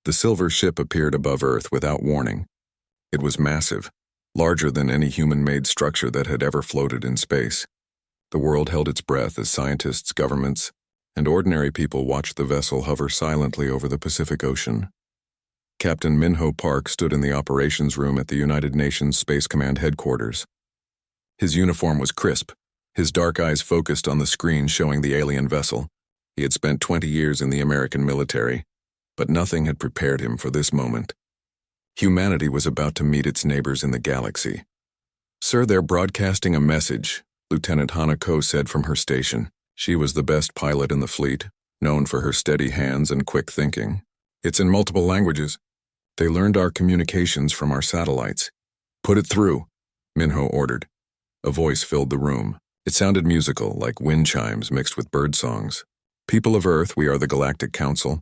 The silver ship appeared above Earth without warning. It was massive, larger than any human-made structure that had ever floated in space. The world held its breath as scientists, governments, and ordinary people watched the vessel hover silently over the Pacific Ocean. Captain Minho Park stood in the operations room at the United Nations Space Command headquarters. His uniform was crisp, his dark eyes focused on the screen showing the alien vessel. He had spent 20 years in the American military, but nothing had prepared him for this moment. Humanity was about to meet its neighbors in the galaxy. "Sir, they're broadcasting a message," Lieutenant Hanako said from her station. She was the best pilot in the fleet, known for her steady hands and quick thinking. "It's in multiple languages. They learned our communications from our satellites." "Put it through," Minho ordered. A voice filled the room. It sounded musical, like wind chimes mixed with bird songs. "People of Earth, we are the Galactic Council.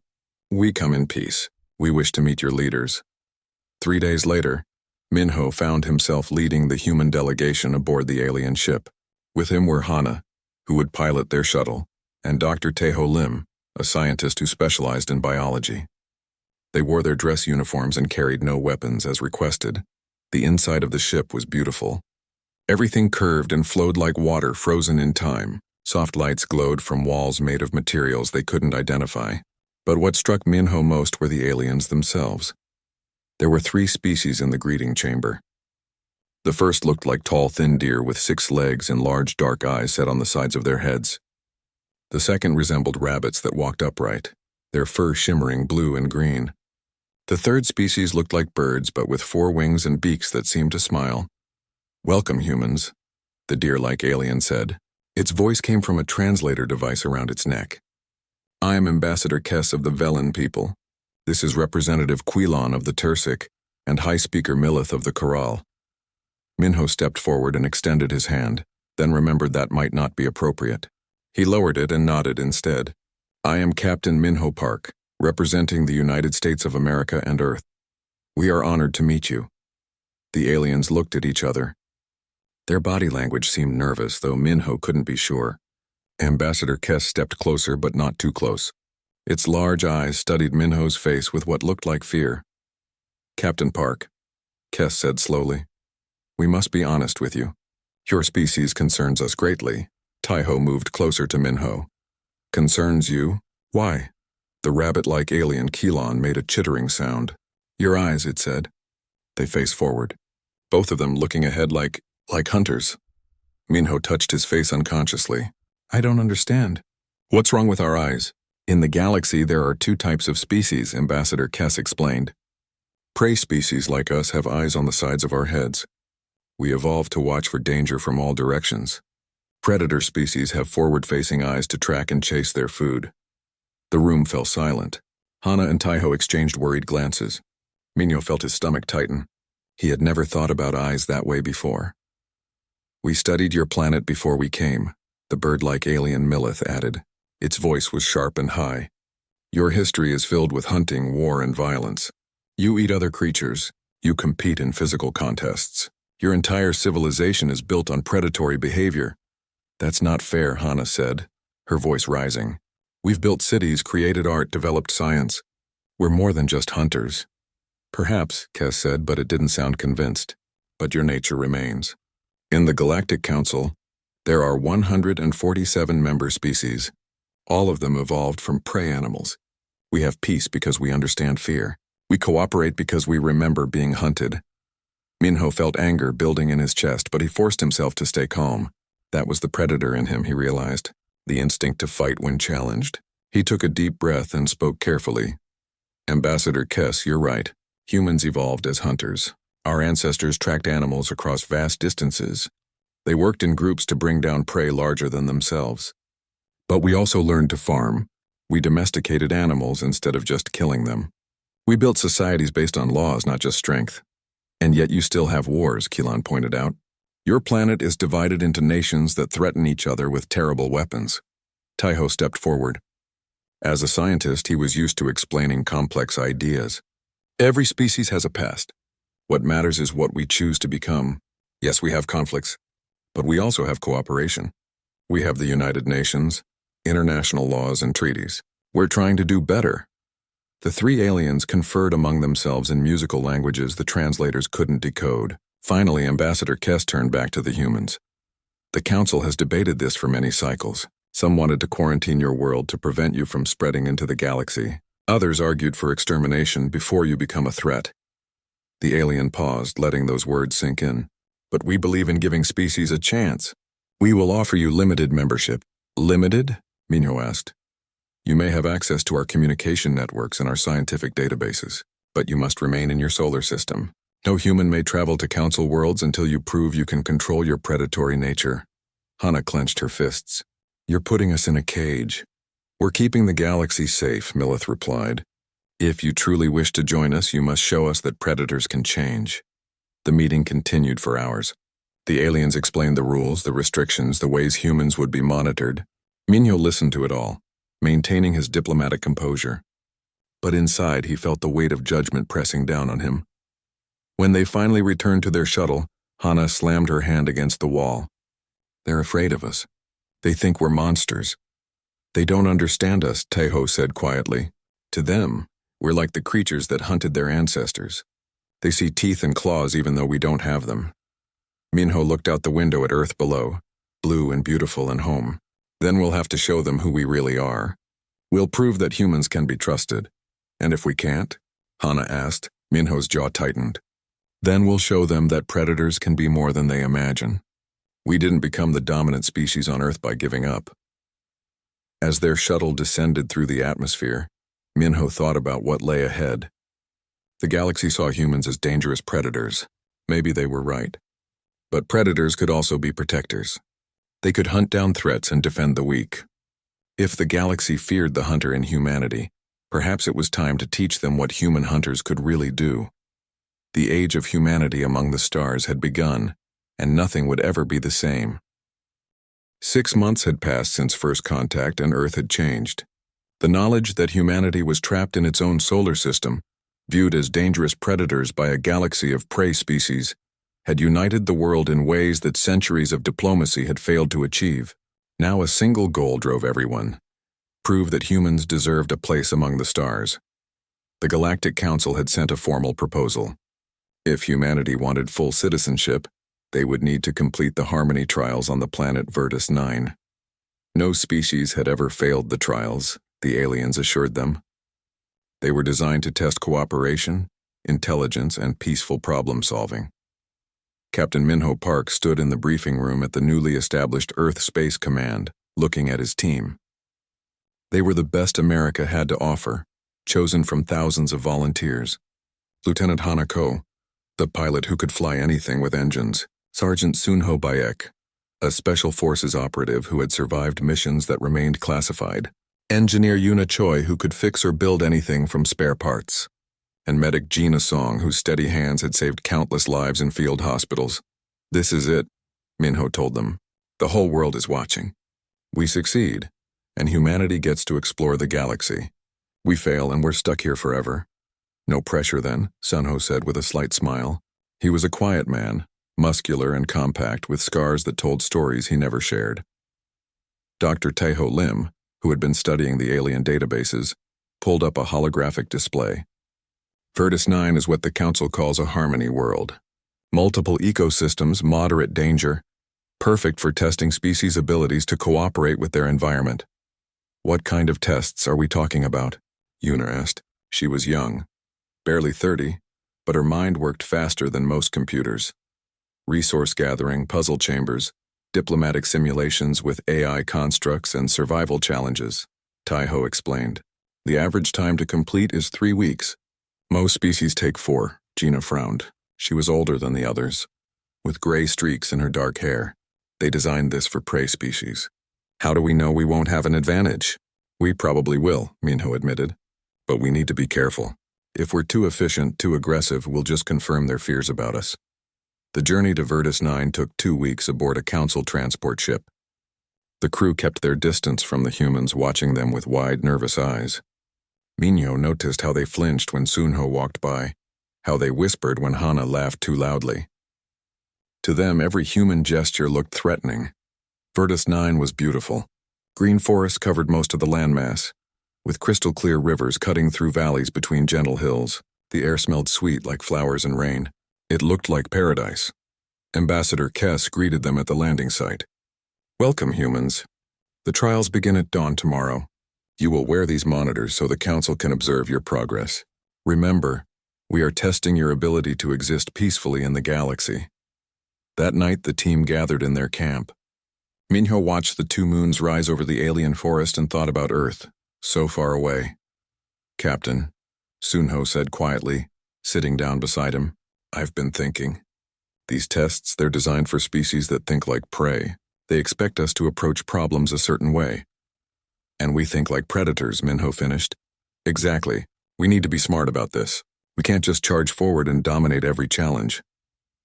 We come in peace. We wish to meet your leaders." 3 days later, Minho found himself leading the human delegation aboard the alien ship. With him were Hana, who would pilot their shuttle, and Dr. Taeho Lim, a scientist who specialized in biology. They wore their dress uniforms and carried no weapons as requested. The inside of the ship was beautiful. Everything curved and flowed like water frozen in time. Soft lights glowed from walls made of materials they couldn't identify. But what struck Minho most were the aliens themselves. There were 3 species in the greeting chamber. The first looked like tall, thin deer with 6 legs and large dark eyes set on the sides of their heads. The second resembled rabbits that walked upright, their fur shimmering blue and green. The third species looked like birds, but with 4 wings and beaks that seemed to smile. "Welcome, humans," the deer-like alien said. Its voice came from a translator device around its neck. "I am Ambassador Kess of the Velen people. This is Representative Quilon of the Tursik and High Speaker Millith of the Corral." Minho stepped forward and extended his hand, then remembered that might not be appropriate. He lowered it and nodded instead. "I am Captain Minho Park, representing the United States of America and Earth. We are honored to meet you." The aliens looked at each other. Their body language seemed nervous, though Minho couldn't be sure. Ambassador Kess stepped closer, but not too close. Its large eyes studied Minho's face with what looked like fear. "Captain Park," Kess said slowly, "we must be honest with you. Your species concerns us greatly." Taeho moved closer to Minho. "Concerns you? Why?" The rabbit-like alien Quilon made a chittering sound. "Your eyes," it said. They faced forward, both of them looking ahead like hunters. Minho touched his face unconsciously. "I don't understand." "What's wrong with our eyes?" "In the galaxy, there are 2 types of species," Ambassador Kess explained. "Prey species like us have eyes on the sides of our heads. We evolved to watch for danger from all directions. Predator species have forward-facing eyes to track and chase their food." The room fell silent. Hana and Taeho exchanged worried glances. Minho felt his stomach tighten. He had never thought about eyes that way before. "We studied your planet before we came," the bird-like alien Millith added. Its voice was sharp and high. "Your history is filled with hunting, war, and violence. You eat other creatures. You compete in physical contests. Your entire civilization is built on predatory behavior." "That's not fair," Hana said, her voice rising. "We've built cities, created art, developed science. We're more than just hunters." "Perhaps," Kess said, but it didn't sound convinced. "But your nature remains. In the Galactic Council, there are 147 member species. All of them evolved from prey animals. We have peace because we understand fear. We cooperate because we remember being hunted." Minho felt anger building in his chest, but he forced himself to stay calm. That was the predator in him, he realized, the instinct to fight when challenged. He took a deep breath and spoke carefully. "Ambassador Kess, you're right. Humans evolved as hunters. Our ancestors tracked animals across vast distances. They worked in groups to bring down prey larger than themselves. But we also learned to farm. We domesticated animals instead of just killing them. We built societies based on laws, not just strength. And yet you still have wars," Quilon pointed out. "Your planet is divided into nations that threaten each other with terrible weapons." Taeho stepped forward. As a scientist, he was used to explaining complex ideas. "Every species has a past. What matters is what we choose to become. Yes, we have conflicts, but we also have cooperation. We have the United Nations, international laws and treaties. We're trying to do better." The three aliens conferred among themselves in musical languages the translators couldn't decode. Finally, Ambassador Kess turned back to the humans. The Council has debated this for many cycles. Some wanted to quarantine your world to prevent you from spreading into the galaxy. Others argued for extermination before you become a threat. The alien paused, letting those words sink in. But we believe in giving species a chance. We will offer you limited membership. Limited? Minho asked. You may have access to our communication networks and our scientific databases, but you must remain in your solar system. No human may travel to Council worlds until you prove you can control your predatory nature. Hana clenched her fists. You're putting us in a cage. We're keeping the galaxy safe, Millith replied. If you truly wish to join us, you must show us that predators can change. The meeting continued for hours. The aliens explained the rules, the restrictions, the ways humans would be monitored. Minho listened to it all, maintaining his diplomatic composure. But inside, he felt the weight of judgment pressing down on him. When they finally returned to their shuttle, Hana slammed her hand against the wall. They're afraid of us. They think we're monsters. They don't understand us, Tejo said quietly. To them, we're like the creatures that hunted their ancestors. They see teeth and claws even though we don't have them. Minho looked out the window at Earth below, blue and beautiful and home. Then we'll have to show them who we really are. We'll prove that humans can be trusted. And if we can't? Hana asked. Minho's jaw tightened. Then we'll show them that predators can be more than they imagine. We didn't become the dominant species on Earth by giving up. As their shuttle descended through the atmosphere, Minho thought about what lay ahead. The galaxy saw humans as dangerous predators. Maybe they were right. But predators could also be protectors. They could hunt down threats and defend the weak. If the galaxy feared the hunter in humanity, perhaps it was time to teach them what human hunters could really do. The age of humanity among the stars had begun, and nothing would ever be the same. 6 months had passed since first contact, and Earth had changed. The knowledge that humanity was trapped in its own solar system, viewed as dangerous predators by a galaxy of prey species, had united the world in ways that centuries of diplomacy had failed to achieve. Now a single goal drove everyone: prove that humans deserved a place among the stars. The Galactic Council had sent a formal proposal. If humanity wanted full citizenship, they would need to complete the Harmony trials on the planet Virtus 9. No species had ever failed the trials, the aliens assured them. They were designed to test cooperation, intelligence, and peaceful problem-solving. Captain Minho Park stood in the briefing room at the newly established Earth Space Command, looking at his team. They were the best America had to offer, chosen from thousands of volunteers. Lieutenant Hanako, the pilot who could fly anything with engines; Sergeant Sunho Bayek, a Special Forces operative who had survived missions that remained classified; Engineer Yuna Choi, who could fix or build anything from spare parts; and Medic Gina Song, whose steady hands had saved countless lives in field hospitals. This is it, Minho told them. The whole world is watching. We succeed, and humanity gets to explore the galaxy. We fail, and we're stuck here forever. No pressure then, Sunho said with a slight smile. He was a quiet man, muscular and compact, with scars that told stories he never shared. Dr. Tejo Lim, who had been studying the alien databases, pulled up a holographic display. Virtus 9 is what the Council calls a harmony world. Multiple ecosystems, moderate danger, perfect for testing species' abilities to cooperate with their environment. What kind of tests are we talking about? Yuna asked. She was young, barely 30, but her mind worked faster than most computers. Resource gathering, puzzle chambers, diplomatic simulations with AI constructs, and survival challenges, Taiho explained. The average time to complete is 3 weeks. Most species take 4, Gina frowned. She was older than the others, with gray streaks in her dark hair. They designed this for prey species. How do we know we won't have an advantage? We probably will, Minho admitted. But we need to be careful. If we're too efficient, too aggressive, we'll just confirm their fears about us. The journey to Virtus 9 took 2 weeks aboard a Council transport ship. The crew kept their distance from the humans, watching them with wide, nervous eyes. Minho noticed how they flinched when Sunho walked by, how they whispered when Hana laughed too loudly. To them, every human gesture looked threatening. Virtus 9 was beautiful. Green forest covered most of the landmass. with crystal-clear rivers cutting through valleys between gentle hills. The air smelled sweet like flowers and rain. It looked like paradise. Ambassador Kess greeted them at the landing site. "Welcome, humans. The trials begin at dawn tomorrow. You will wear these monitors so the Council can observe your progress. Remember, we are testing your ability to exist peacefully in the galaxy." That night, the team gathered in their camp. Minho watched the two moons rise over the alien forest and thought about Earth, so far away. "Captain," Sunho said quietly, sitting down beside him, "I've been thinking. These tests, they're designed for species that think like prey. They expect us to approach problems a certain way." "And we think like predators," Minho finished. "Exactly. We need to be smart about this. We can't just charge forward and dominate every challenge."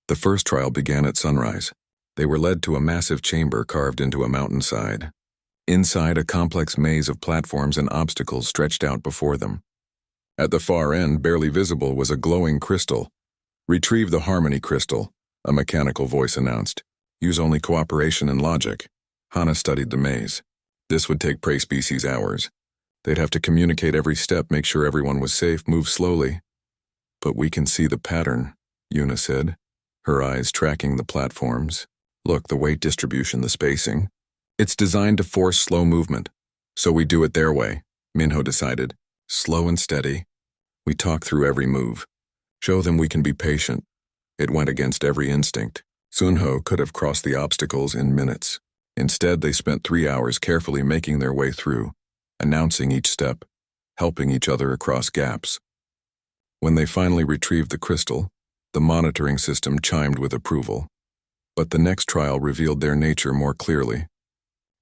The first trial began at sunrise. They were led to a massive chamber carved into a mountainside. Inside, a complex maze of platforms and obstacles stretched out before them. At the far end, barely visible, was a glowing crystal. "Retrieve the Harmony Crystal," a mechanical voice announced. "Use only cooperation and logic." Hana studied the maze. This would take prey species hours. They'd have to communicate every step, make sure everyone was safe, move slowly. "But we can see the pattern," Yuna said, her eyes tracking the platforms. "Look, the weight distribution, the spacing. It's designed to force slow movement. So we do it their way," Minho decided. "Slow and steady. We talk through every move. Show them we can be patient." It went against every instinct. Sunho could have crossed the obstacles in minutes. Instead, they spent 3 hours carefully making their way through, announcing each step, helping each other across gaps. When they finally retrieved the crystal, the monitoring system chimed with approval. But the next trial revealed their nature more clearly.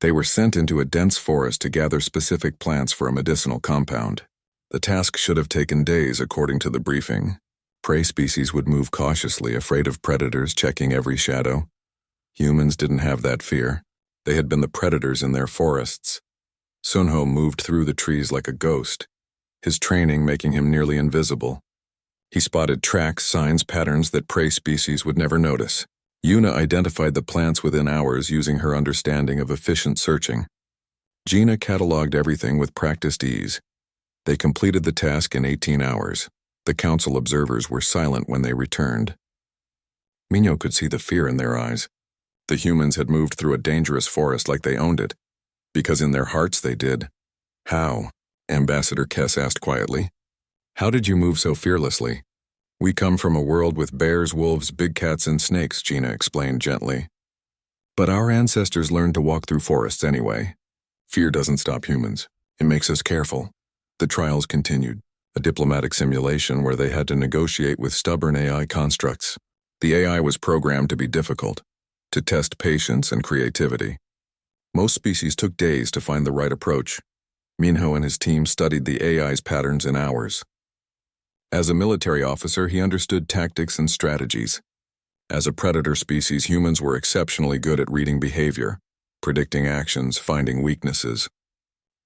They were sent into a dense forest to gather specific plants for a medicinal compound. The task should have taken days, according to the briefing. Prey species would move cautiously, afraid of predators, checking every shadow. Humans didn't have that fear. They had been the predators in their forests. Sunho moved through the trees like a ghost, his training making him nearly invisible. He spotted tracks, signs, patterns that prey species would never notice. Yuna identified the plants within hours using her understanding of efficient searching. Gina cataloged everything with practiced ease. They completed the task in 18 hours. The Council observers were silent when they returned. Minho could see the fear in their eyes. The humans had moved through a dangerous forest like they owned it, because in their hearts they did. "How?" Ambassador Kess asked quietly. "How did you move so fearlessly?" "We come from a world with bears, wolves, big cats, and snakes," Gina explained gently. "But our ancestors learned to walk through forests anyway. Fear doesn't stop humans. It makes us careful." The trials continued, a diplomatic simulation where they had to negotiate with stubborn AI constructs. The AI was programmed to be difficult, to test patience and creativity. Most species took days to find the right approach. Minho and his team studied the AI's patterns in hours. As a military officer, he understood tactics and strategies. As a predator species, humans were exceptionally good at reading behavior, predicting actions, finding weaknesses.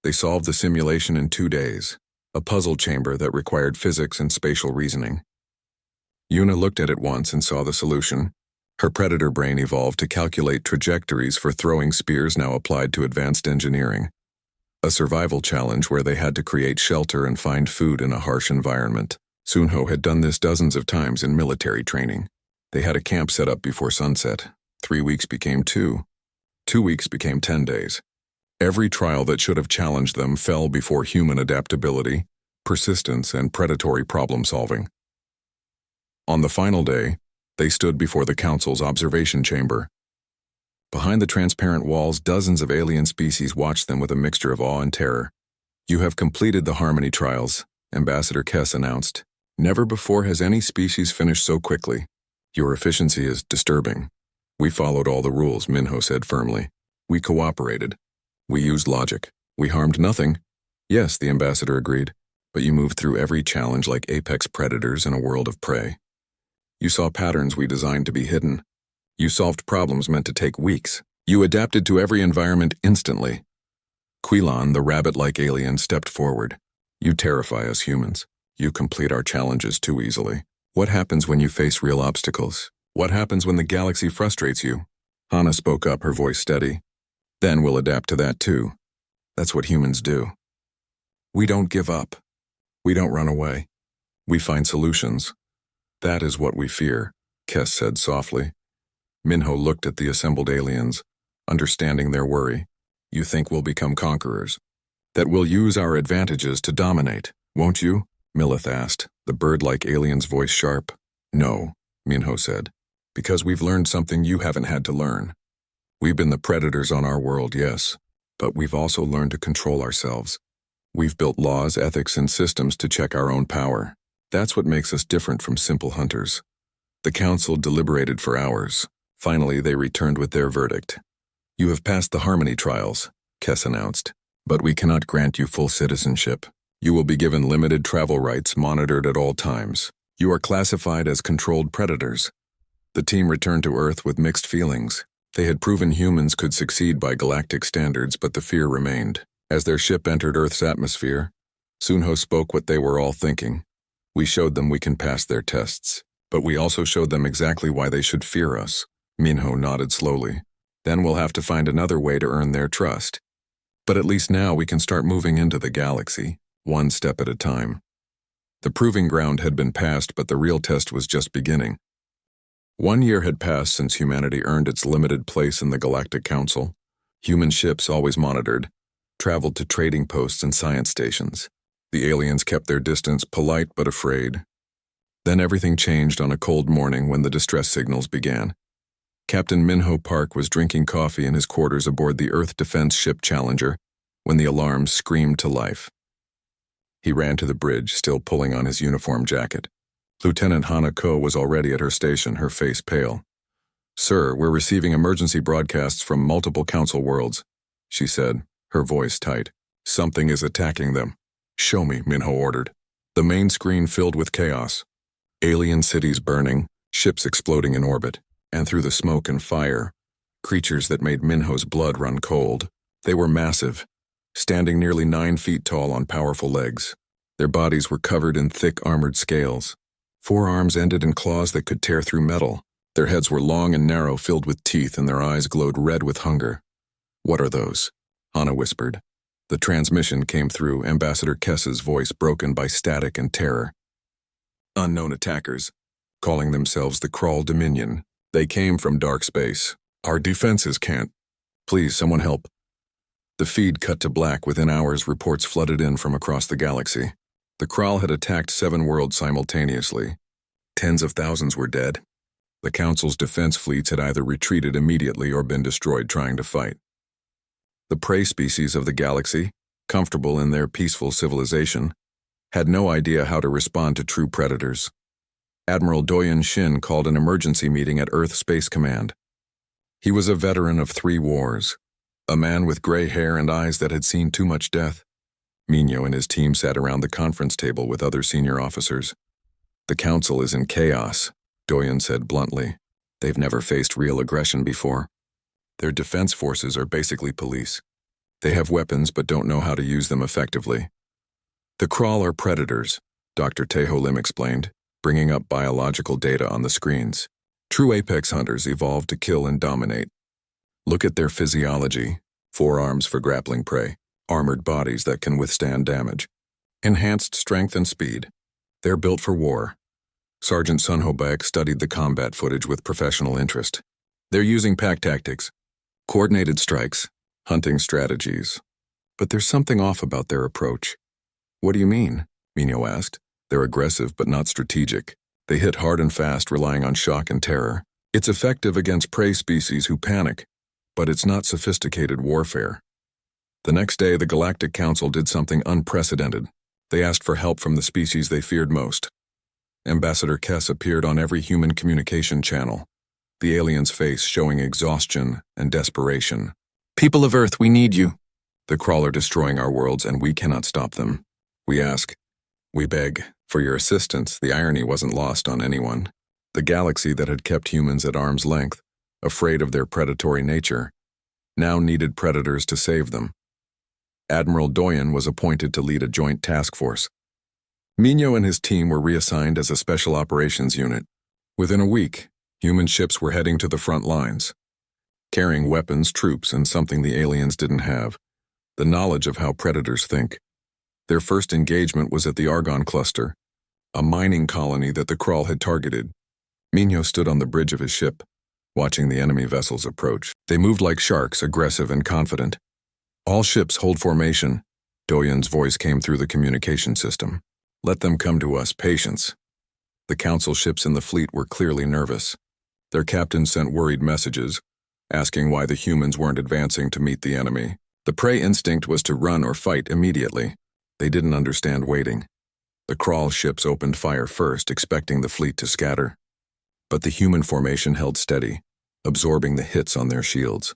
They solved the simulation in 2 days, a puzzle chamber that required physics and spatial reasoning. Yuna looked at it once and saw the solution. Her predator brain evolved to calculate trajectories for throwing spears now applied to advanced engineering. A survival challenge where they had to create shelter and find food in a harsh environment. Sunho had done this dozens of times in military training. They had a camp set up before sunset. 3 weeks became 2. 2 weeks became 10 days. Every trial that should have challenged them fell before human adaptability, persistence, and predatory problem-solving. On the final day, they stood before the Council's observation chamber. Behind the transparent walls, dozens of alien species watched them with a mixture of awe and terror. "You have completed the Harmony trials," Ambassador Kess announced. "Never before has any species finished so quickly. Your efficiency is disturbing." "We followed all the rules," Minho said firmly. "We cooperated. We used logic. We harmed nothing." "Yes," the ambassador agreed, "but you moved through every challenge like apex predators in a world of prey. You saw patterns we designed to be hidden. You solved problems meant to take weeks. You adapted to every environment instantly." Quilon, the rabbit-like alien, stepped forward. "You terrify us humans. You complete our challenges too easily. What happens when you face real obstacles? What happens when the galaxy frustrates you?" Hana spoke up, her voice steady. "Then we'll adapt to that too. That's what humans do." We don't give up. We don't run away. We find solutions. That is what we fear, Kes said softly. Minho looked at the assembled aliens, understanding their worry. You think we'll become conquerors? That we'll use our advantages to dominate, won't you? Milith asked, the bird-like alien's voice sharp. No, Minho said, because we've learned something you haven't had to learn. We've been the predators on our world, yes, but we've also learned to control ourselves. We've built laws, ethics, and systems to check our own power. That's what makes us different from simple hunters. The council deliberated for hours. Finally, they returned with their verdict. You have passed the Harmony trials, Kes announced, but we cannot grant you full citizenship. You will be given limited travel rights monitored at all times. You are classified as controlled predators. The team returned to Earth with mixed feelings. They had proven humans could succeed by galactic standards, but the fear remained. As their ship entered Earth's atmosphere, Sunho spoke what they were all thinking. We showed them we can pass their tests, but we also showed them exactly why they should fear us. Minho nodded slowly. Then we'll have to find another way to earn their trust. But at least now we can start moving into the galaxy, one step at a time. The proving ground had been passed, but the real test was just beginning. 1 year had passed since humanity earned its limited place in the Galactic Council. Human ships, always monitored, traveled to trading posts and science stations. The aliens kept their distance, polite but afraid. Then everything changed on a cold morning when the distress signals began. Captain Minho Park was drinking coffee in his quarters aboard the Earth Defense ship Challenger when the alarms screamed to life. He ran to the bridge, still pulling on his uniform jacket. Lieutenant Hana Ko was already at her station, her face pale. Sir, we're receiving emergency broadcasts from multiple council worlds, she said, her voice tight. Something is attacking them. Show me, Minho ordered. The main screen filled with chaos. Alien cities burning, ships exploding in orbit, and through the smoke and fire, creatures that made Minho's blood run cold. They were massive, standing nearly 9 feet tall on powerful legs. Their bodies were covered in thick armored scales. 4 arms ended in claws that could tear through metal. Their heads were long and narrow, filled with teeth, and their eyes glowed red with hunger. What are those? Hana whispered. The transmission came through, Ambassador Kess's voice broken by static and terror. Unknown attackers, calling themselves the Crawl Dominion. They came from dark space. Our defenses can't. Please, someone help. The feed cut to black. Within hours, reports flooded in from across the galaxy. The Crawl had attacked 7 worlds simultaneously. Tens of thousands were dead. The Council's defense fleets had either retreated immediately or been destroyed trying to fight. The prey species of the galaxy, comfortable in their peaceful civilization, had no idea how to respond to true predators. Admiral Doyen Shin called an emergency meeting at Earth Space Command. He was a veteran of 3 wars, a man with gray hair and eyes that had seen too much death. Minho and his team sat around the conference table with other senior officers. The Council is in chaos, Doyen said bluntly. They've never faced real aggression before. Their defense forces are basically police. They have weapons but don't know how to use them effectively. The Crawl are predators, Dr. Teho Lim explained, bringing up biological data on the screens. True apex hunters evolved to kill and dominate. Look at their physiology. 4 arms for grappling prey, armored bodies that can withstand damage, enhanced strength and speed. They're built for war. Sergeant Sunho Baek studied the combat footage with professional interest. They're using pack tactics, coordinated strikes, hunting strategies. But there's something off about their approach. What do you mean? Minho asked. They're aggressive but not strategic. They hit hard and fast, relying on shock and terror. It's effective against prey species who panic, but it's not sophisticated warfare. The next day, the Galactic Council did something unprecedented. They asked for help from the species they feared most. Ambassador Kess appeared on every human communication channel, the alien's face showing exhaustion and desperation. People of Earth, we need you. The Crawl are destroying our worlds, and we cannot stop them. We ask, we beg, for your assistance. The irony wasn't lost on anyone. The galaxy that had kept humans at arm's length, afraid of their predatory nature, now needed predators to save them. Admiral Doyen was appointed to lead a joint task force. Minho and his team were reassigned as a special operations unit. Within a week, human ships were heading to the front lines, carrying weapons, troops, and something the aliens didn't have: the knowledge of how predators think. Their first engagement was at the Argon Cluster, a mining colony that the Kraul had targeted. Minho stood on the bridge of his ship, watching the enemy vessels approach. They moved like sharks, aggressive and confident. "All ships hold formation," Doyen's voice came through the communication system. "Let them come to us, patience." The council ships in the fleet were clearly nervous. Their captains sent worried messages, asking why the humans weren't advancing to meet the enemy. The prey instinct was to run or fight immediately. They didn't understand waiting. The Kraul ships opened fire first, expecting the fleet to scatter. But the human formation held steady, absorbing the hits on their shields.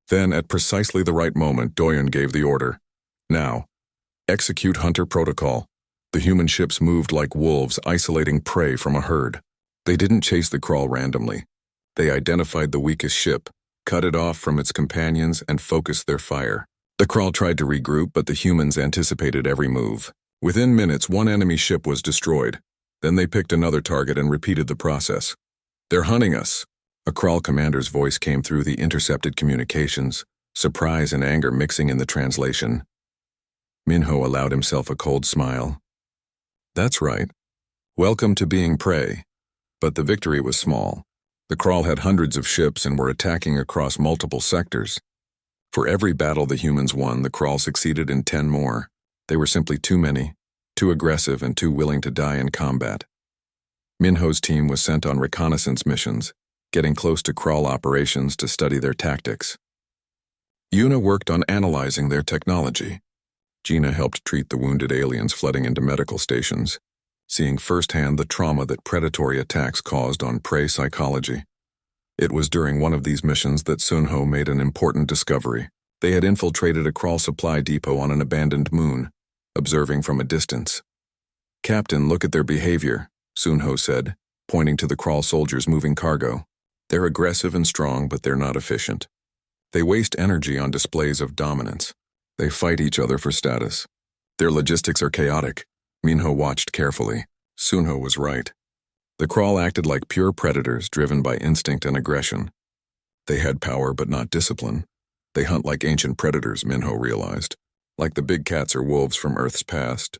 Then, at precisely the right moment, Doyen gave the order. "Now, execute Hunter Protocol." The human ships moved like wolves, isolating prey from a herd. They didn't chase the Kraul randomly. They identified the weakest ship, cut it off from its companions, and focused their fire. The Kraul tried to regroup, but the humans anticipated every move. Within minutes, one enemy ship was destroyed. Then they picked another target and repeated the process. "They're hunting us." A Kraul commander's voice came through the intercepted communications, surprise and anger mixing in the translation. Minho allowed himself a cold smile. "That's right. Welcome to being prey." But the victory was small. The Kraul had hundreds of ships and were attacking across multiple sectors. For every battle the humans won, the Kraul succeeded in 10 more. They were simply too many, too aggressive, and too willing to die in combat. Minho's team was sent on reconnaissance missions, getting close to Kraul operations to study their tactics. Yuna worked on analyzing their technology. Gina helped treat the wounded aliens flooding into medical stations, seeing firsthand the trauma that predatory attacks caused on prey psychology. It was during one of these missions that Sunho made an important discovery. They had infiltrated a Kraul supply depot on an abandoned moon, observing from a distance. "Captain, look at their behavior," Sunho said, pointing to the Kraul soldiers moving cargo. "They're aggressive and strong, but they're not efficient. They waste energy on displays of dominance. They fight each other for status. Their logistics are chaotic." Minho watched carefully. Sunho was right. The Kraul acted like pure predators driven by instinct and aggression. They had power but not discipline. They hunt like ancient predators, Minho realized, like the big cats or wolves from Earth's past.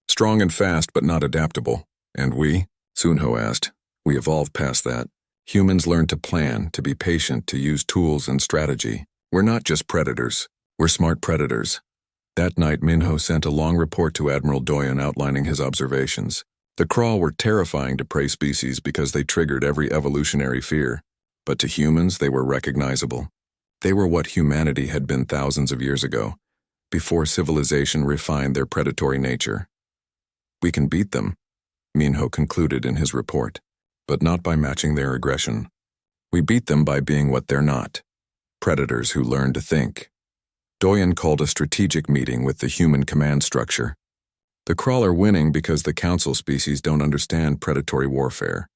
Strong and fast but not adaptable. "And we?" Sunho asked. "We evolved past that. Humans learn to plan, to be patient, to use tools and strategy. We're not just predators. We're smart predators." That night, Minho sent a long report to Admiral Doyen outlining his observations. The Kraul were terrifying to prey species because they triggered every evolutionary fear. But to humans, they were recognizable. They were what humanity had been thousands of years ago, before civilization refined their predatory nature. "We can beat them," Minho concluded in his report, "but not by matching their aggression. We beat them by being what they're not, predators who learn to think." Doyen called a strategic meeting with the human command structure. The Kraul are winning because the council species don't understand predatory warfare.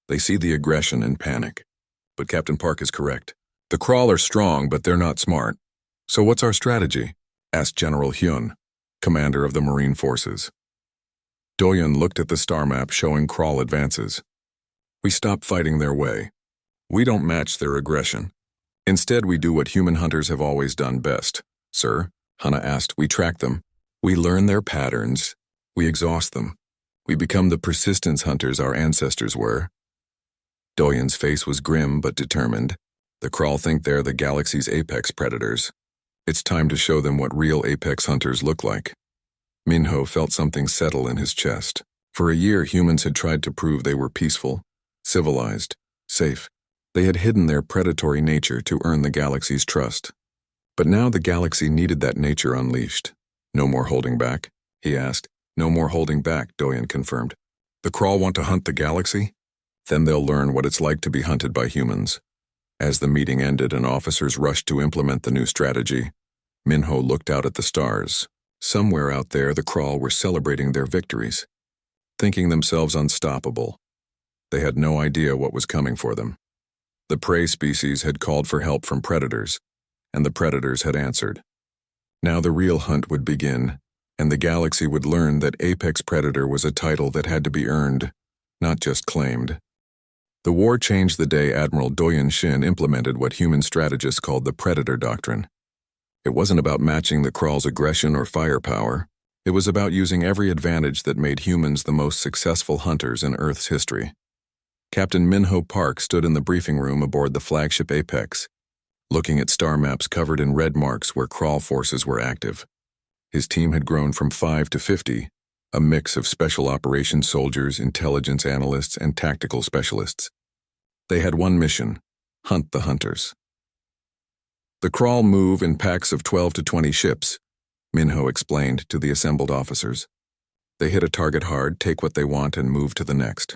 They see the aggression and panic. But Captain Park is correct. The Kraul are strong, but they're not smart. "So what's our strategy?" asked General Hyun, commander of the Marine Forces. Doyen looked at the star map showing Kraul advances. "We stop fighting their way. We don't match their aggression. Instead, we do what human hunters have always done best." "Sir?" Hana asked. "We track them. We learn their patterns. We exhaust them. We become the persistence hunters our ancestors were." Doyen's face was grim but determined. "The Kraul think they're the galaxy's apex predators. It's time to show them what real apex hunters look like." Minho felt something settle in his chest. For a year, humans had tried to prove they were peaceful, civilized, safe. They had hidden their predatory nature to earn the galaxy's trust. But now the galaxy needed that nature unleashed. "No more holding back?" he asked. "No more holding back," Doyen confirmed. "The Kraul want to hunt the galaxy? Then they'll learn what it's like to be hunted by humans." As the meeting ended and officers rushed to implement the new strategy, Minho looked out at the stars. Somewhere out there, the Kraul were celebrating their victories, thinking themselves unstoppable. They had no idea what was coming for them. The prey species had called for help from predators, and the predators had answered. Now the real hunt would begin, and the galaxy would learn that Apex Predator was a title that had to be earned, not just claimed. The war changed the day Admiral Doyen Shin implemented what human strategists called the Predator Doctrine. It wasn't about matching the Kraul's aggression or firepower. It was about using every advantage that made humans the most successful hunters in Earth's history. Captain Minho Park stood in the briefing room aboard the flagship Apex, looking at star maps covered in red marks where Crawl forces were active. His team had grown from 5 to 50, a mix of special operations soldiers, intelligence analysts, and tactical specialists. They had one mission: hunt the hunters. The Crawl move in packs of 12 to 20 ships, Minho explained to the assembled officers. They hit a target hard, take what they want, and move to the next.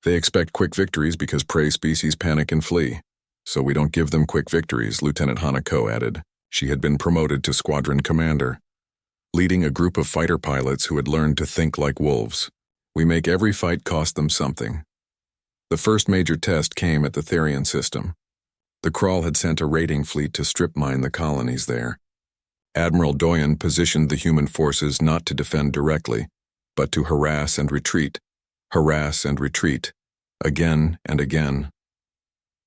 They expect quick victories because prey species panic and flee. So we don't give them quick victories, Lieutenant Hanako added. She had been promoted to squadron commander, leading a group of fighter pilots who had learned to think like wolves. We make every fight cost them something. The first major test came at the Therian system. The Crawl had sent a raiding fleet to strip mine the colonies there. Admiral Doyen positioned the human forces not to defend directly, but to harass and retreat, again and again.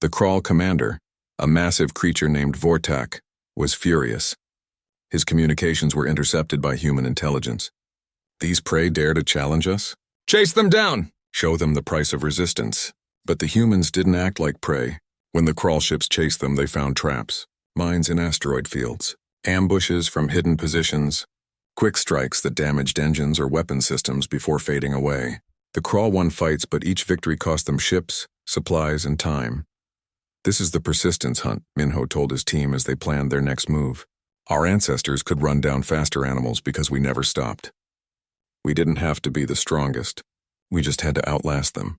The Crawl commander, a massive creature named Vortak, was furious. His communications were intercepted by human intelligence. These prey dare to challenge us? Chase them down! Show them the price of resistance. But the humans didn't act like prey. When the Crawl ships chased them, they found traps, mines in asteroid fields, ambushes from hidden positions, quick strikes that damaged engines or weapon systems before fading away. The Crawl won fights, but each victory cost them ships, supplies, and time. This is the persistence hunt, Minho told his team as they planned their next move. Our ancestors could run down faster animals because we never stopped. We didn't have to be the strongest. We just had to outlast them.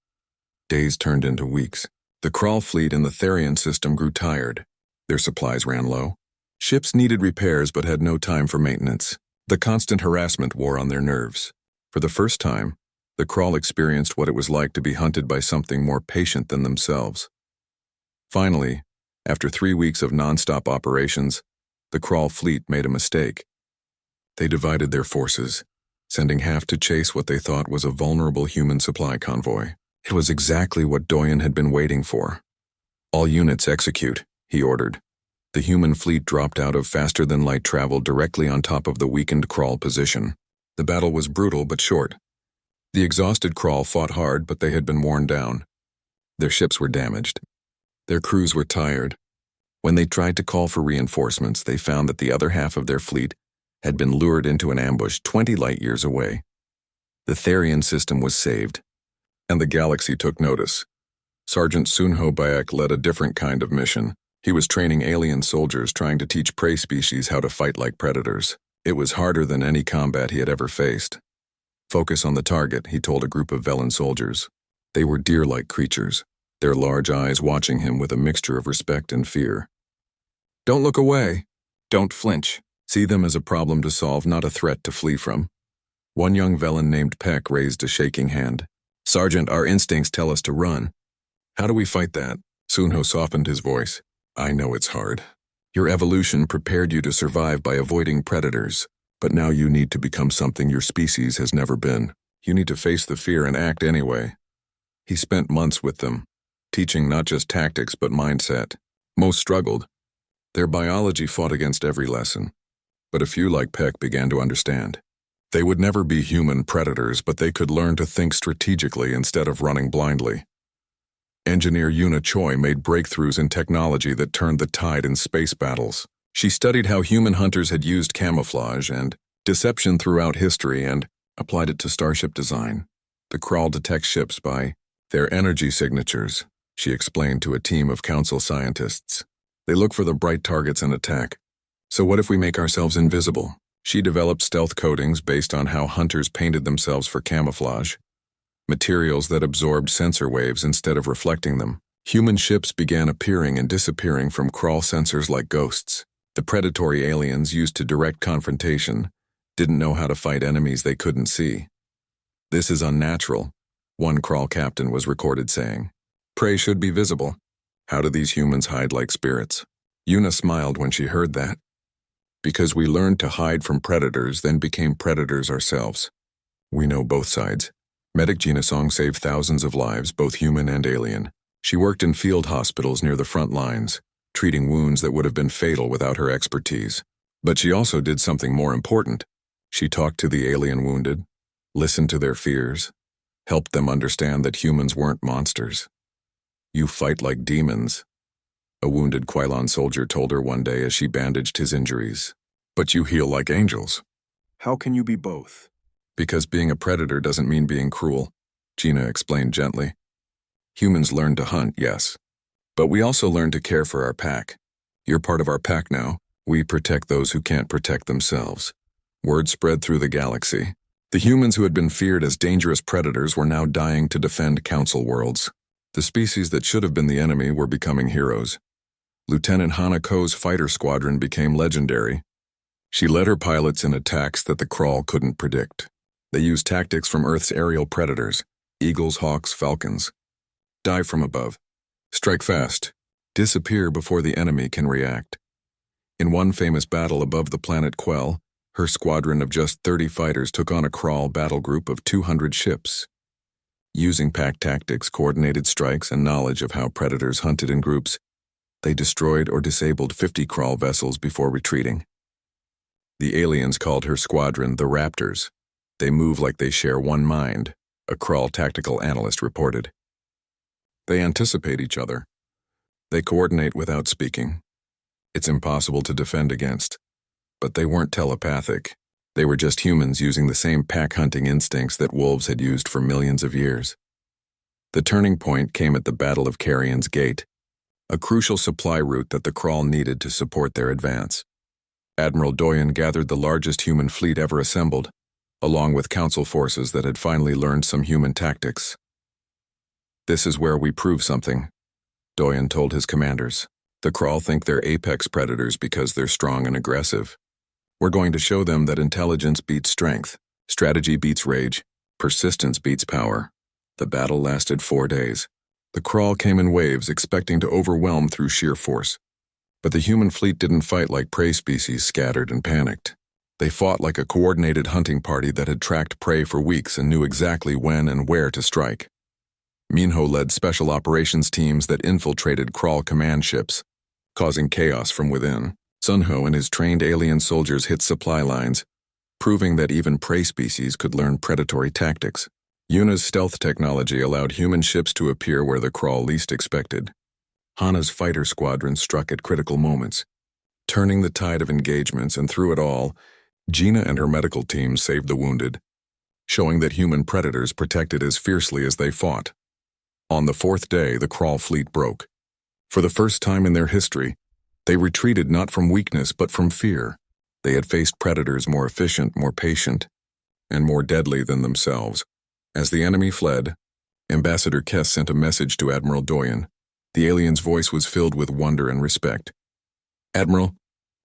Days turned into weeks. The Crawl fleet in the Therian system grew tired. Their supplies ran low. Ships needed repairs but had no time for maintenance. The constant harassment wore on their nerves. For the first time, the Crawl experienced what it was like to be hunted by something more patient than themselves. Finally, after 3 weeks of non-stop operations, the Crawl fleet made a mistake. They divided their forces, sending half to chase what they thought was a vulnerable human supply convoy. It was exactly what Doyen had been waiting for. All units execute, he ordered. The human fleet dropped out of faster-than-light travel directly on top of the weakened Crawl position. The battle was brutal but short. The exhausted Crawl fought hard, but they had been worn down. Their ships were damaged. Their crews were tired. When they tried to call for reinforcements, they found that the other half of their fleet had been lured into an ambush 20 light-years away. The Therian system was saved, and the galaxy took notice. Sergeant Sunho Bayek led a different kind of mission. He was training alien soldiers, trying to teach prey species how to fight like predators. It was harder than any combat he had ever faced. Focus on the target, he told a group of Velen soldiers. They were deer-like creatures, their large eyes watching him with a mixture of respect and fear. Don't look away. Don't flinch. See them as a problem to solve, not a threat to flee from. One young Velen named Peck raised a shaking hand. Sergeant, our instincts tell us to run. How do we fight that? Sunho softened his voice. I know it's hard. Your evolution prepared you to survive by avoiding predators, but now you need to become something your species has never been. You need to face the fear and act anyway. He spent months with them, teaching not just tactics but mindset. Most struggled. Their biology fought against every lesson, but a few like Peck began to understand. They would never be human predators, but they could learn to think strategically instead of running blindly. Engineer Yuna Choi made breakthroughs in technology that turned the tide in space battles. She studied how human hunters had used camouflage and deception throughout history and applied it to starship design. The Crawl detects ships by their energy signatures, she explained to a team of council scientists. They look for the bright targets and attack. So what if we make ourselves invisible? She developed stealth coatings based on how hunters painted themselves for camouflage, materials that absorbed sensor waves instead of reflecting them. Human ships began appearing and disappearing from Crawl sensors like ghosts. The predatory aliens used to direct confrontation didn't know how to fight enemies they couldn't see. This is unnatural, one Crawl captain was recorded saying. Prey should be visible. How do these humans hide like spirits? Yuna smiled when she heard that. Because we learned to hide from predators, then became predators ourselves. We know both sides. Medic Gina Song saved thousands of lives, both human and alien. She worked in field hospitals near the front lines, treating wounds that would have been fatal without her expertise. But she also did something more important. She talked to the alien wounded, listened to their fears, helped them understand that humans weren't monsters. "You fight like demons," a wounded Quylon soldier told her one day as she bandaged his injuries. "But you heal like angels." How can you be both? "Because being a predator doesn't mean being cruel," Gina explained gently. "Humans learn to hunt, yes, but we also learn to care for our pack. You're part of our pack now. We protect those who can't protect themselves." Word spread through the galaxy. The humans who had been feared as dangerous predators were now dying to defend Council worlds. The species that should have been the enemy were becoming heroes. Lieutenant Hana Ko's fighter squadron became legendary. She led her pilots in attacks that the Crawl couldn't predict. They used tactics from Earth's aerial predators, eagles, hawks, falcons. Dive from above. Strike fast. Disappear before the enemy can react. In one famous battle above the planet Quell, her squadron of just 30 fighters took on a Crawl battle group of 200 ships. Using pack tactics, coordinated strikes, and knowledge of how predators hunted in groups, they destroyed or disabled 50 Crawl vessels before retreating. The aliens called her squadron the Raptors. "They move like they share one mind," a Crawl tactical analyst reported. "They anticipate each other. They coordinate without speaking. It's impossible to defend against." But they weren't telepathic. They were just humans using the same pack-hunting instincts that wolves had used for millions of years. The turning point came at the Battle of Carrion's Gate, a crucial supply route that the Crawl needed to support their advance. Admiral Doyen gathered the largest human fleet ever assembled, along with Council forces that had finally learned some human tactics. "This is where we prove something," Doyen told his commanders. "The Crawl think they're apex predators because they're strong and aggressive. We're going to show them that intelligence beats strength, strategy beats rage, persistence beats power." The battle lasted 4 days. The Crawl came in waves, expecting to overwhelm through sheer force. But the human fleet didn't fight like prey species scattered and panicked. They fought like a coordinated hunting party that had tracked prey for weeks and knew exactly when and where to strike. Minho led special operations teams that infiltrated Crawl command ships, causing chaos from within. Sunho and his trained alien soldiers hit supply lines, proving that even prey species could learn predatory tactics. Yuna's stealth technology allowed human ships to appear where the Crawl least expected. Hana's fighter squadron struck at critical moments, turning the tide of engagements, and through it all, Gina and her medical team saved the wounded, showing that human predators protected as fiercely as they fought. On the 4th day, the Crawl fleet broke. For the first time in their history, they retreated not from weakness but from fear. They had faced predators more efficient, more patient, and more deadly than themselves. As the enemy fled, Ambassador Kess sent a message to Admiral Doyen. The alien's voice was filled with wonder and respect. "Admiral,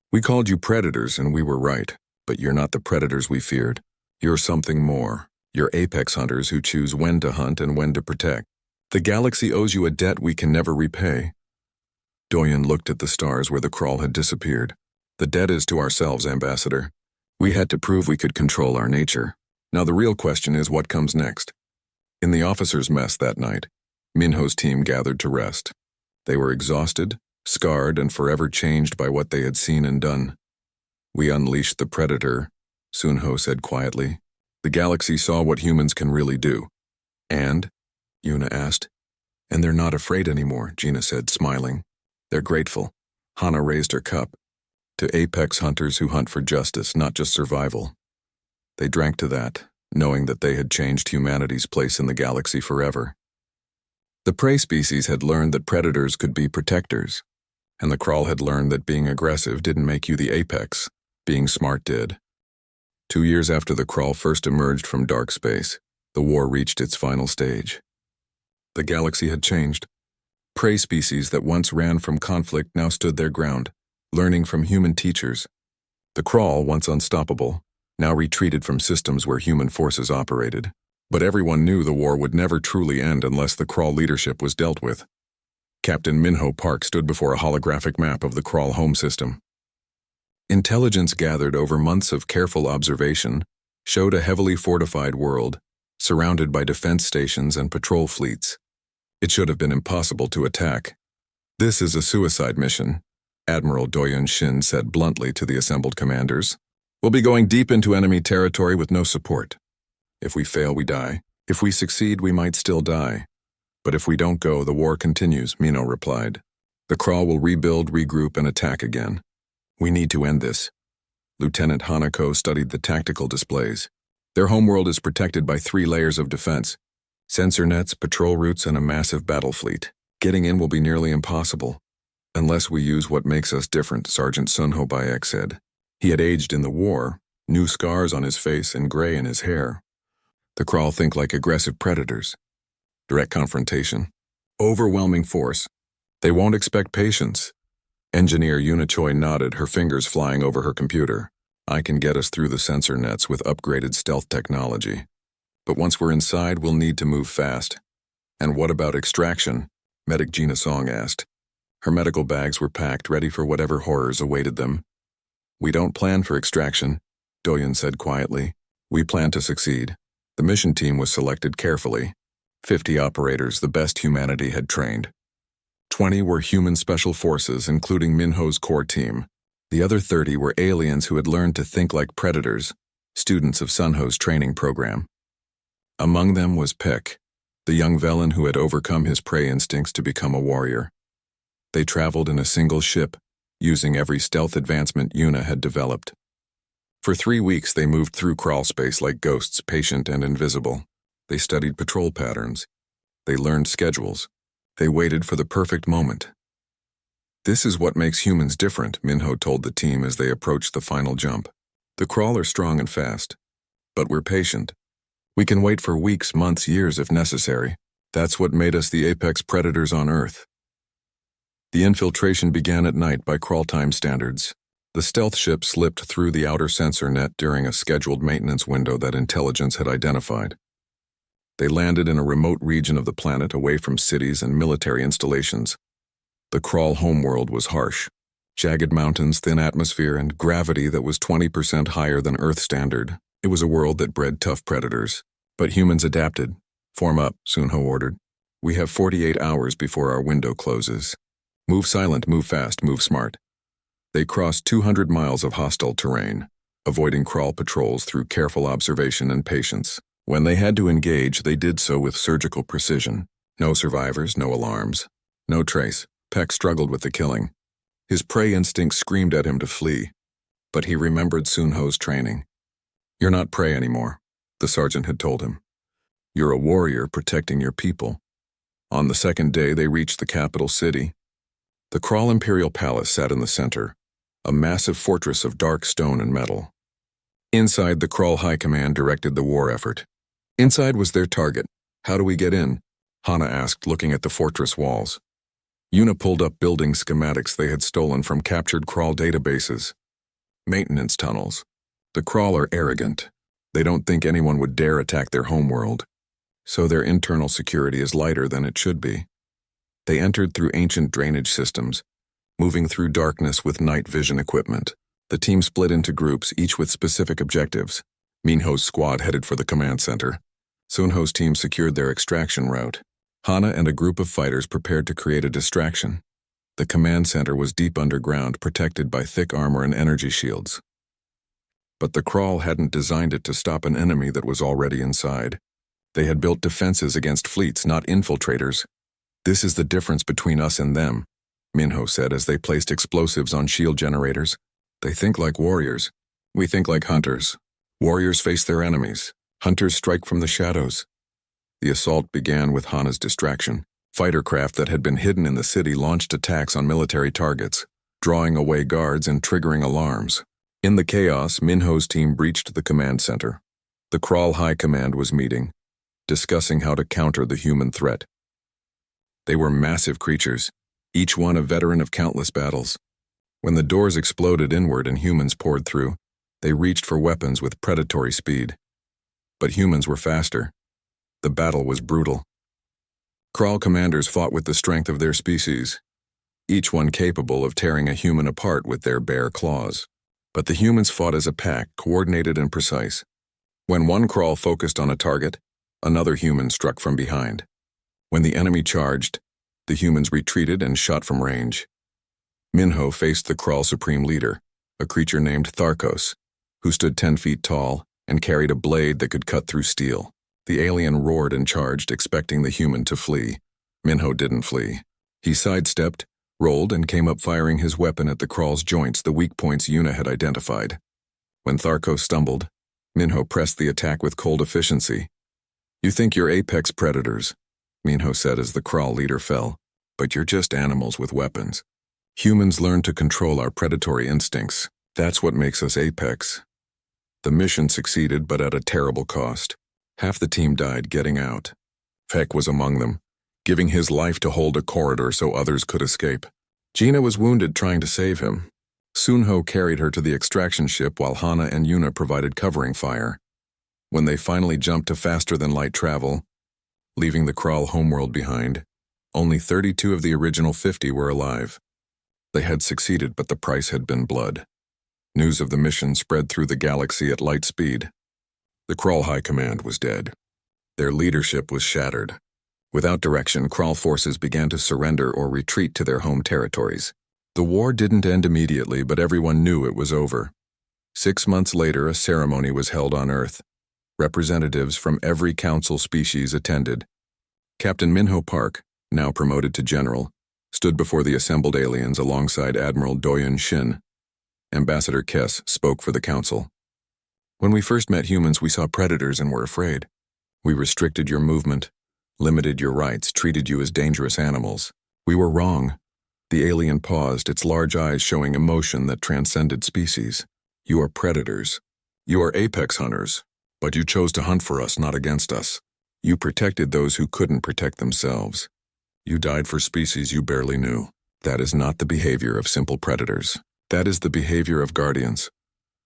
we called you predators and we were right, but you're not the predators we feared. You're something more. You're apex hunters who choose when to hunt and when to protect. The galaxy owes you a debt we can never repay." Doyen looked at the stars where the Crawl had disappeared. "The debt is to ourselves, Ambassador. We had to prove we could control our nature. Now the real question is what comes next." In the officers' mess that night, Minho's team gathered to rest. They were exhausted, scarred, and forever changed by what they had seen and done. "We unleashed the predator," Sunho said quietly. "The galaxy saw what humans can really do." "And?" Yuna asked. "And they're not afraid anymore," Gina said, smiling. "They're grateful." Hana raised her cup. "To apex hunters who hunt for justice, not just survival." They drank to that, knowing that they had changed humanity's place in the galaxy forever. The prey species had learned that predators could be protectors, and the Crawl had learned that being aggressive didn't make you the apex, being smart did. 2 years after the Crawl first emerged from dark space, the war reached its final stage. The galaxy had changed. Prey species that once ran from conflict now stood their ground, learning from human teachers. The Crawl, once unstoppable, now retreated from systems where human forces operated. But everyone knew the war would never truly end unless the Crawl leadership was dealt with. Captain Minho Park stood before a holographic map of the Crawl home system. Intelligence gathered over months of careful observation showed a heavily fortified world, surrounded by defense stations and patrol fleets. It should have been impossible to attack. "This is a suicide mission," Admiral Doyen Shin said bluntly to the assembled commanders. We'll be going deep into enemy territory with no support. If we fail, we die. If we succeed, we might still die. But if we don't go, the war continues, Minho replied. The Crawl will rebuild, regroup, and attack again. We need to end this. Lieutenant Hanako studied the tactical displays. Their homeworld is protected by 3 layers of defense: sensor nets, patrol routes, and a massive battle fleet. Getting in will be nearly impossible. Unless we use what makes us different, Sergeant Sunho Bayek said. He had aged in the war, new scars on his face and gray in his hair. The Crawl think like aggressive predators. Direct confrontation. Overwhelming force. They won't expect patience. Engineer Unichoi nodded, her fingers flying over her computer. I can get us through the sensor nets with upgraded stealth technology. But once we're inside, we'll need to move fast. And what about extraction? Medic Gina Song asked. Her medical bags were packed, ready for whatever horrors awaited them. We don't plan for extraction, Doyen said quietly. We plan to succeed. The mission team was selected carefully. 50 operators, the best humanity had trained. 20 were human special forces, including Minho's core team. The other 30 were aliens who had learned to think like predators, students of Sunho's training program. Among them was Peck, the young Velen who had overcome his prey instincts to become a warrior. They traveled in a single ship, using every stealth advancement Yuna had developed. For 3 weeks they moved through crawl space like ghosts, patient and invisible. They studied patrol patterns. They learned schedules. They waited for the perfect moment. This is what makes humans different, Minho told the team as they approached the final jump. The Crawl are strong and fast. But we're patient. We can wait for weeks, months, years if necessary. That's what made us the apex predators on Earth. The infiltration began at night by crawl time standards. The stealth ship slipped through the outer sensor net during a scheduled maintenance window that intelligence had identified. They landed in a remote region of the planet away from cities and military installations. The Crawl homeworld was harsh. Jagged mountains, thin atmosphere, and gravity that was 20% higher than Earth standard. It was a world that bred tough predators. But humans adapted. Form up, Sunho ordered. We have 48 hours before our window closes. Move silent, move fast, move smart. They crossed 200 miles of hostile terrain, avoiding Crawl patrols through careful observation and patience. When they had to engage, they did so with surgical precision. No survivors, no alarms, no trace. Peck struggled with the killing. His prey instinct screamed at him to flee, but he remembered Sunho's training. You're not prey anymore, the sergeant had told him. You're a warrior protecting your people. On the second day, they reached the capital city. The Crawl Imperial Palace sat in the center, a massive fortress of dark stone and metal. Inside, the Crawl High Command directed the war effort. Inside was their target. How do we get in? Hana asked, looking at the fortress walls. Yuna pulled up building schematics they had stolen from captured Crawl databases. Maintenance tunnels. The Crawl are arrogant. They don't think anyone would dare attack their homeworld, so their internal security is lighter than it should be. They entered through ancient drainage systems, moving through darkness with night vision equipment. The team split into groups, each with specific objectives. Minho's squad headed for the command center. Sunho's team secured their extraction route. Hana and a group of fighters prepared to create a distraction. The command center was deep underground, protected by thick armor and energy shields. But the Crawl hadn't designed it to stop an enemy that was already inside. They had built defenses against fleets, not infiltrators. This is the difference between us and them, Minho said as they placed explosives on shield generators. They think like warriors. We think like hunters. Warriors face their enemies. Hunters strike from the shadows. The assault began with Hana's distraction. Fighter craft that had been hidden in the city launched attacks on military targets, drawing away guards and triggering alarms. In the chaos, Minho's team breached the command center. The Crawl High Command was meeting, discussing how to counter the human threat. They were massive creatures, each one a veteran of countless battles. When the doors exploded inward and humans poured through, they reached for weapons with predatory speed. But humans were faster. The battle was brutal. Crawl commanders fought with the strength of their species, each one capable of tearing a human apart with their bare claws. But the humans fought as a pack, coordinated and precise. When one Crawl focused on a target, another human struck from behind. When the enemy charged, the humans retreated and shot from range. Minho faced the Crawl Supreme Leader, a creature named Tharkos. who stood 10 feet tall and carried a blade that could cut through steel. The alien roared and charged, expecting the human to flee. Minho didn't flee. He sidestepped, rolled, and came up firing his weapon at the crawl's joints, the weak points Yuna had identified. When Tharko stumbled, Minho pressed the attack with cold efficiency. "You think you're apex predators," Minho said as the crawl leader fell, "but you're just animals with weapons. Humans learn to control our predatory instincts. That's what makes us apex." The mission succeeded, but at a terrible cost. Half the team died getting out. Fek was among them, giving his life to hold a corridor so others could escape. Gina was wounded trying to save him. Sunho carried her to the extraction ship while Hana and Yuna provided covering fire. When they finally jumped to faster-than-light travel, leaving the crawl homeworld behind, only 32 of the original 50 were alive. They had succeeded, but the price had been blood. News of the mission spread through the galaxy at light speed. The Crawl High Command was dead. Their leadership was shattered. Without direction, Crawl forces began to surrender or retreat to their home territories. The war didn't end immediately, but everyone knew it was over. 6 months later, a ceremony was held on Earth. Representatives from every council species attended. Captain Minho Park, now promoted to general, stood before the assembled aliens alongside Admiral Doyen Shin. Ambassador Kess spoke for the council. "When we first met humans, we saw predators and were afraid. We restricted your movement, limited your rights, treated you as dangerous animals. We were wrong." The alien paused, its large eyes showing emotion that transcended species. "You are predators. You are apex hunters, but you chose to hunt for us, not against us. You protected those who couldn't protect themselves. You died for species you barely knew. That is not the behavior of simple predators. That is the behavior of guardians."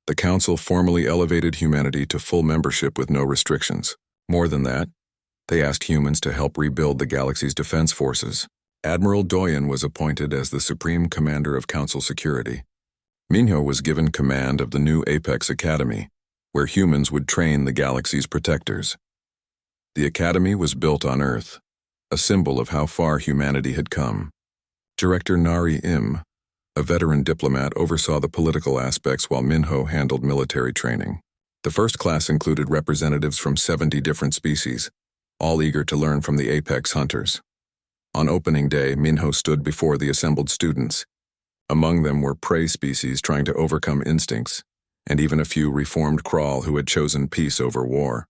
The council formally elevated humanity to full membership with no restrictions. More than that, they asked humans to help rebuild the galaxy's defense forces. Admiral Doyen was appointed as the Supreme Commander of Council Security. Minho was given command of the new Apex Academy, where humans would train the galaxy's protectors. The academy was built on Earth, a symbol of how far humanity had come. Director Nari Im, a veteran diplomat, oversaw the political aspects while Minho handled military training. The first class included representatives from 70 different species, all eager to learn from the Apex hunters. On opening day, Minho stood before the assembled students. Among them were prey species trying to overcome instincts, and even a few reformed Crawl who had chosen peace over war.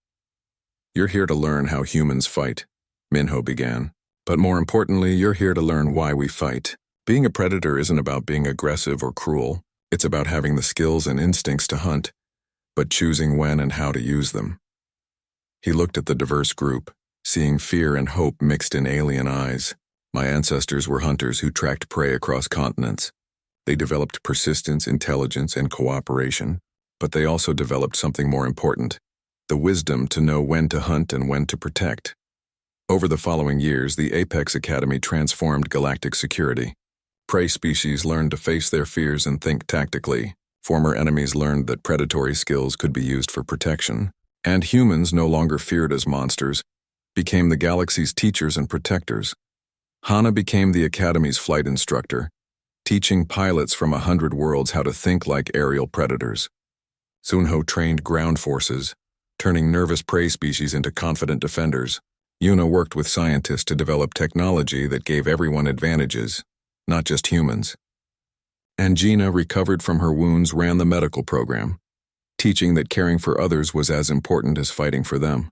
"You're here to learn how humans fight," Minho began. "But more importantly, you're here to learn why we fight. Being a predator isn't about being aggressive or cruel. It's about having the skills and instincts to hunt, but choosing when and how to use them." He looked at the diverse group, seeing fear and hope mixed in alien eyes. "My ancestors were hunters who tracked prey across continents. They developed persistence, intelligence, and cooperation, but they also developed something more important, the wisdom to know when to hunt and when to protect." Over the following years, the Apex Academy transformed galactic security. Prey species learned to face their fears and think tactically. Former enemies learned that predatory skills could be used for protection. And humans, no longer feared as monsters, became the galaxy's teachers and protectors. Hana became the Academy's flight instructor, teaching pilots from 100 worlds how to think like aerial predators. Sunho trained ground forces, turning nervous prey species into confident defenders. Yuna worked with scientists to develop technology that gave everyone advantages, not just humans. And Gina, recovered from her wounds, ran the medical program, teaching that caring for others was as important as fighting for them.